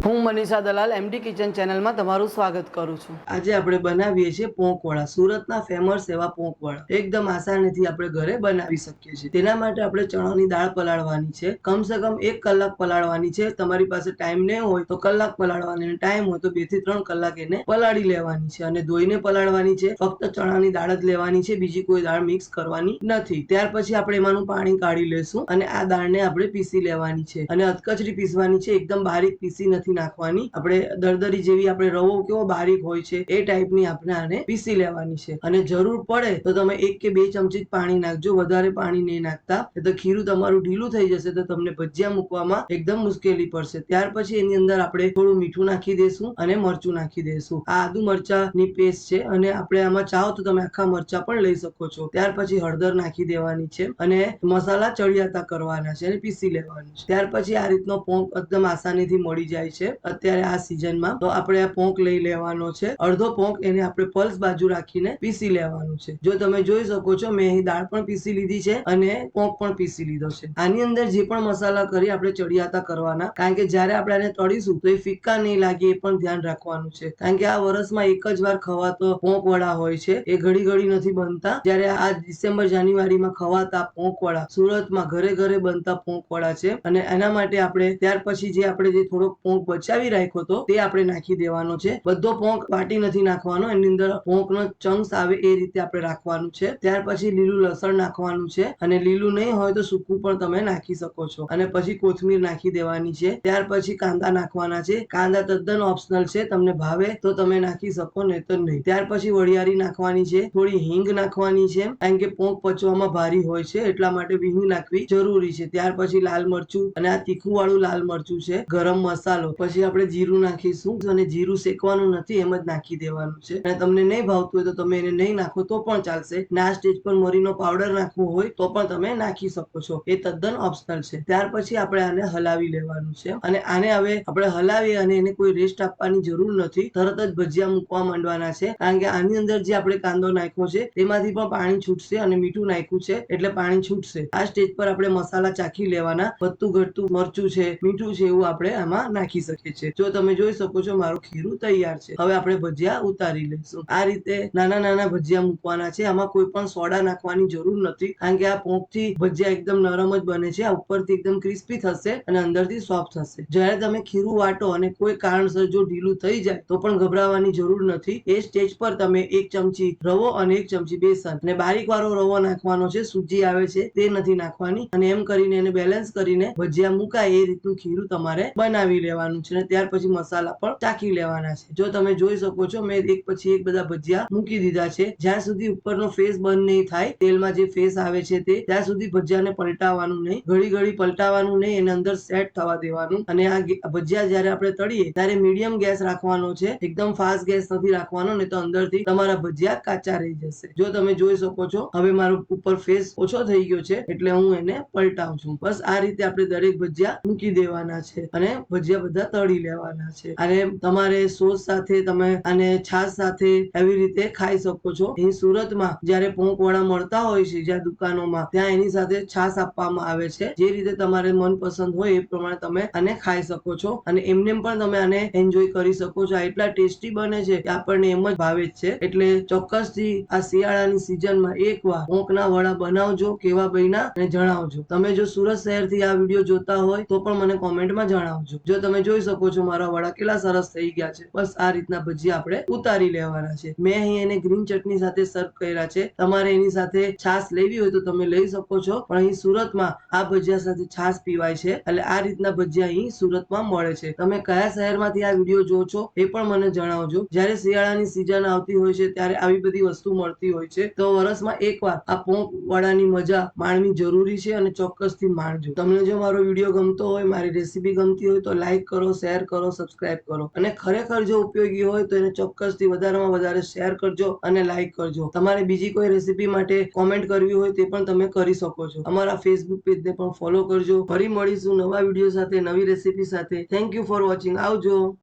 હું મનીષા દલાલ MD kitchen ચેનલમાં તમારું સ્વાગત કરું છું। આજે આપણે બનાવીએ છીએ પોંકવડા। સુરતના ફેમસ એવા પોંકવડા એકદમ આસાનીથી આપણે ઘરે બનાવી શકીએ છીએ। તેના માટે આપણે ચણાની દાળ પલાળવાની છે, કમસે કમ 1 કલાક પલાળવાની છે। તમારી પાસે ટાઈમ ન હોય તો કલાક પલાળવાની, અને ટાઈમ હોય તો 2 થી 3 કલાક એને પલાળી લેવાની છે અને ધોઈને પલાળવાની છે। ફક્ત ચણાની દાળ જ લેવાની છે, બીજી કોઈ દાળ મિક્સ કરવાની નથી। ત્યાર પછી આપણે એમાંનું પાણી કાઢી લેશું અને આ દાળને આપણે પીસી લેવાની છે અને અધકચરી પીસવાની છે, એકદમ બારીક પીસી નથી નાખવાની। આપણે દરદરી જેવી આપણે રવો કેવો બારીક હોય છે એ ટાઈપની આપણે આને પીસી લેવાની છે અને જરૂર પડે તો તમે 1 કે 2 ચમચી પાણી નાખજો, વધારે પાણી નહીં નાખતા, તો ખીરું તમારું ઢીલું થઈ જશે તો તમને ભજીયા મૂકવામાં એકદમ મુશ્કેલી પડશે। ત્યાર પછી એની અંદર આપણે થોડું મીઠું નાખી દેશું અને મરચું નાખી દેશું। આ આદુ મરચાની પેસ્ટ છે અને આપણે આમાં ચાહો તો તમે આખા મરચા પણ લઈ શકો છો। ત્યાર પછી હળદર નાખી દેવાની છે અને મસાલા ચડિયાતા કરવાના છે અને પીસી લેવાનું છે। ત્યાર પછી આ રીતનો પોંક એકદમ આસાનીથી મળી જાય છે અત્યારે આ સિઝનમાં। તો આપણે આ પોંક લઈ લેવાનો છે, અડધો પોંક એને આપણે પલ્સ બાજુ રાખીને પીસી લેવાનું છે। જો તમે જોઈ શકો છો મેં અહીં દાળ પણ પીસી લીધી છે અને પોંક પણ પીસી લીધો છે। આની અંદર જે પણ મસાલા કરી આપણે ચડિયાતા કરવાના, કારણ કે જ્યારે આપણે આને તળીશું તો એ ફિક્કા નહીં લાગે એ પણ ધ્યાન રાખવાનું છે, કારણ કે આ વર્ષમાં એક જ વાર ખવાતો પોંક વડા હોય છે, એ ઘડી ઘડી નથી બનતા। જ્યારે આ ડિસેમ્બર જાન્યુઆરીમાં ખવાતા પોંક વડા સુરતમાં ઘરે ઘરે બનતા પોંક વડા છે અને એના માટે આપણે ત્યાર પછી જે આપણે જે થોડોક પોંક બચાવી રાખ્યો તો તે આપણે નાખી દેવાનો છે। બધો પોંક વાટી નથી નાખવાનો, એની અંદર પોંકનો ચંક્સ આવે એ રીતે આપણે રાખવાનું છે। ત્યાર પછી લીલું લસણ નાખવાનું છે અને લીલું નહીં હોય તો સૂકું પણ તમે નાખી શકો છો અને પછી કોથમીર નાખી દેવાની છે। ત્યાર પછી કાંદા નાખવાના છે, કાંદા તદ્દન ઓપ્શનલ છે, તમને ભાવે તો તમે નાખી શકો, નહીં તો નહીં। ત્યાર પછી વરિયાળી નાખવાની છે, થોડી હિંગ નાખવાની છે, કારણ કે પોંક પચવામાં ભારી હોય છે એટલા માટે હિંગ નાખવી જરૂરી છે। ત્યાર પછી લાલ મરચું, અને આ તીખું વાળું લાલ મરચું છે, ગરમ મસાલો, પછી આપણે જીરું નાખીશું અને જીરું શેકવાનું નથી, એમ જ નાખી દેવાનું છે। અને તમને નહીં ભાવતું હોય તો તમે એને નહીં નાખો તો પણ ચાલશે। ના સ્ટેજ પર મરીનો પાવડર નાખવો હોય તો પણ તમે નાખી શકો છો, એ તદ્દન ઓપ્શનલ છે। ત્યાર પછી આપણે આને હલાવી લેવાનું છે અને આને હવે આપણે હલાવી અને એને કોઈ રેસ્ટ આપવાની જરૂર નથી, તરત જ ભજીયા મૂકવા માંડવાના છે, કારણ કે આની અંદર જે આપણે કાંદો નાખ્યો છે તેમાંથી પણ પાણી છૂટશે અને મીઠું નાખ્યું છે એટલે પાણી છૂટશે। આ સ્ટેજ પર આપણે મસાલા ચાખી લેવાના, વધતું ઘટતું મરચું છે, મીઠું છે, એવું આપણે આમાં નાખી શકીએ છીએ। જો તમે જોઈ શકો છો મારું ખીરું તૈયાર છે। હવે આપણે ભજીયા ઉતારી લઈશું। આ રીતે નાના નાના ભજીયા મૂકવાના છે, આમાં કોઈ પણ સોડા નાખવાની જરૂર નથી, કારણ કે આ પોંક થી ભજીયા એકદમ નરમ જ બને છે, આ ઉપરથી એકદમ ક્રિસ્પી થશે અને અંદરથી સોફ્ટ થશે। જ્યારે તમે ખીરું વાટો અને કોઈ કારણસર જો ઢીલું થઈ જાય તો પણ ગભરાવાની જરૂર નથી। એ સ્ટેજ પર તમે 1 ચમચી રવો અને 1 ચમચી બેસન, અને બારીક વાળો રવો નાખવાનો છે, સૂજી આવે છે તે નથી નાખવાની, અને એમ કરીને એને બેલેન્સ કરીને ભજીયા મુકાય એ રીતનું ખીરું તમારે બનાવી લેવાનું છે। અને ત્યાર પછી મસાલા પણ ચાખી લેવાના છે। જો તમે જોઈ શકો છો મેં એક પછી એક બધા ભજીયા મૂકી દીધા છે, જ્યાં સુધી ઉપરનો ફેસ બંધ નહીં થાય, તેલમાં જે ફેસ આવે છે તે, ત્યાં સુધી ભજીયાને પલટાવવાનું નહીં, ઘડી ઘડી પલટાવવાનું નહીં, એને અંદર સેટ થવા દેવાનું। અને આ ભજીયા જ્યારે આપણે તળીએ ત્યારે મીડિયમ ગેસ રાખવાનો છે, એકદમ ફાસ્ટ ગેસ નથી રાખવાનો, નહીં તો અંદરથી તમારા ભજીયા કાચા રહી જશે। જો તમે જોઈ શકો છો હવે મારો ઉપર ફેસ ઓછો થઈ ગયો છે એટલે હું એને પલટાવું છું। બસ આ રીતે આપણે દરેક ભજીયા મૂકી દેવાના છે અને ભજીયા બધા તળી લેવાના છે। અને તમારે સોસ સાથે, તમે આને છાશ સાથે એવી રીતે ખાઈ શકો છો। અહીં સુરતમાં જ્યારે પોંક વડા મળતા હોય છે જ્યાં દુકાનોમાં, ત્યાં એની સાથે છાશ આપવામાં આવે છે। જે રીતે તમારે મનપસંદ હોય એ પ્રમાણે તમે આને ખાઈ શકો છો અને એમને પણ તમે આને એન્જોય કરી શકો છો। આ એટલા ટેસ્ટી બને છે કે આપણને એમ જ ભાવે જ છે। એટલે ચોક્કસથી આ શિયાળાની સિઝનમાં એકવાર પોંકના વડા બનાવજો, કેવા બન્યા અને જણાવજો। તમે જો સુરત શહેરથી આ વિડીયો જોતા હોય તો પણ મને કોમેન્ટમાં જણાવજો। જો તમે જોઈ શકો છો મારા વડા કેટલા સરસ થઈ ગયા છે। બસ આ રીતના ભજીયા આપણે ઉતારી લેવાના છે। મેં અહીં એને ગ્રીન ચટણી સાથે સર્વ કર્યા છે, તમારે એની સાથે છાશ લેવી હોય તો તમે લઈ શકો છો, પણ અહીં સુરતમાં આ ભજીયા સાથે છાશ પીવાય છે, એટલે આ રીતના ભજીયા અહીં સુરતમાં મળે છે। તમે કયા શહેરમાંથી આ વિડીયો જો છો એ પણ મને જણાવજો। જ્યારે શિયાળાની સિઝન આવતી હોય છે ત્યારે આવી બધી વસ્તુ મળતી હોય છે, તો વર્ષમાં એકવાર આ પોંક વડાની મજા માણવી જરૂરી છે અને ચોક્કસથી માણજો। તમને જો મારો વિડીયો ગમતો હોય, મારી રેસીપી ગમતી હોય તો લાઈક કરો, શેર કરો, સબસ્ક્રાઇબ કરો, અને ખરેખર જો ઉપયોગી હોય તો એને ચોક્કસથી વધારેમાં વધારે શેર કરજો અને લાઈક કરજો। તમારે બીજી કોઈ રેસીપી માટે કોમેન્ટ કરવી હોય તે પણ તમે કરી શકો છો। અમારા ફેસબુક પેજને પણ ફોલો કરજો। ફરી મળીશું નવા વિડીયો સાથે, નવી રેસીપી સાથે। Thank you for watching. આવજો।